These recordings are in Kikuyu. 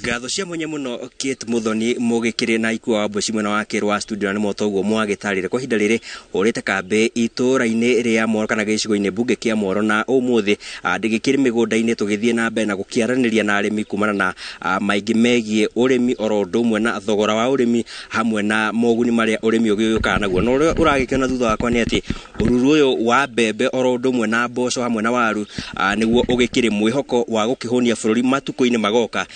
Ngatho cia mwenye muno Kate Muthoni mugikire na ikua wa mboci mwena wake rwa studio ni motoguo mwagitarire kwa hinda riri urite kambe itura-ini ria Moro kana gicigo-ini bunge kia Moro na umuthi ndigikiri migunda-ini tugithie na mbere na gukiaraniria na arimi kumana na maingi megie urimi oro ndumwe na thogora wa urimi hamwe na moguni maria urimi ugiyukaga naguo no ria uragikiona thutha wakwa ni ati ururu uyu wa mbembe oro ndumwe na mboco hamwe na waru niguo ugikiri mwihoko wa gukihonia bururi matuko-ini magoka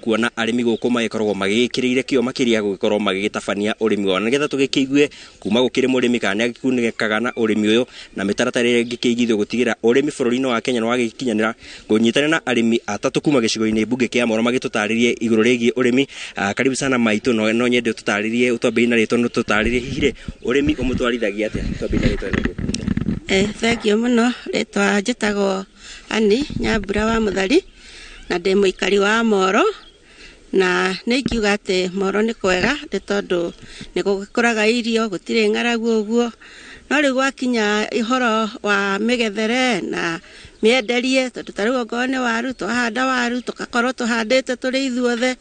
kuona arimi guku magikoragwo magikiriire kio makiria gugikorwo magigitabania urimi wao nigetha tugikiigue kuma gukiri murimi kana agikunikaga na urimi uyu na mitaratara iri ngikigithio gutigira urimi bururi-ini wa Kenya no wagikinyanira gunyitana na arimi atatu kuma gicigo-ini bunge kia Moro magitutaririe iguru rigie urimi. Karibu sana maitu no nyende tutaririe utwambe na rito no tutaririe hire urimi umutwarithagia atia utwambe na rito na thank you muno ritwa njitagwo Ani Nyambura wa Muthari na ndi muikari wa Moro na nikiuga ati Moro ni kwega ni tondu ni gukuraga irio gutire ng'aragu uguo no ri gwakinya ihoro wa migethere na mienderie tondu tariu ngone waru twahanda waru tugakorwo tuhandite turi ithuothe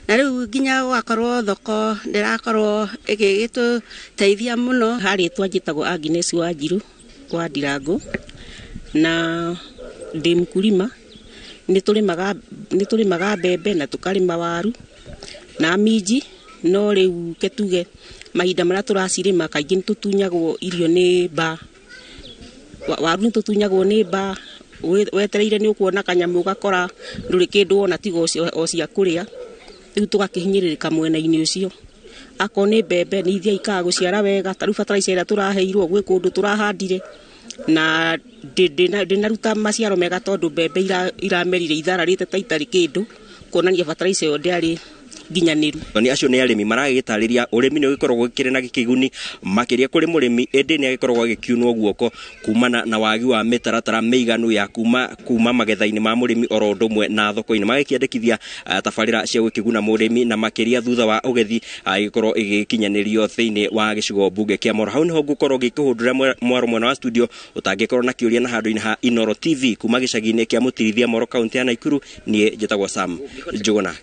na riu nginya gwakorwo thoko ndirakorwo igigituteithia muno. Haritwa njitagwo Agnes Wanjiru wa Ndirangu na ndi mkulima ni turimaga mbembe na tukarima waru na minji no riu ketuge mahinda maria turacirima kaingi nitutunyagwo irio ni mba waru nitutunyagwo ni mba wetereire ni ukuona kanyamu gakora nduri kindu wona tigo o cia kuria riu tugakihinyiririka mwena-ini ucio ako ni mbembe ni ithia ikaga guciara wega taru fertilizer ira turaheirwo gwi kundu turahandire na ndinaruta maciaro mega tondu mbembe iramerire ithararite taitari kindu kuonania fertilizer yo ndiari ginyaniru. Ni acio ni arimi maragitariria urimi ni ugikoragwo gikire na gikiguni makiria kuri murimi ende ni agikoragwo agikiunwo guoko kumana na wagi wa mitaratara meiganu ya kuma magetha-ini ma murimi oro ndumwe na thoko-ini magikiandikithia tabarira cia gukiguna murimi na makiria thutha wa ugethi agikorwo igikinyanirio thiini wa gicigo bunge kia Moro. Hau niho ngukorwo ngikuhundura mwaro mwena wa studio utangikorwo na kiuria na handu-ini ha Inoro TV kuma gicagi-ini kia Mutirithia Moro kaunti ya Nakuru. Nie njitagwo Sam Njuguna.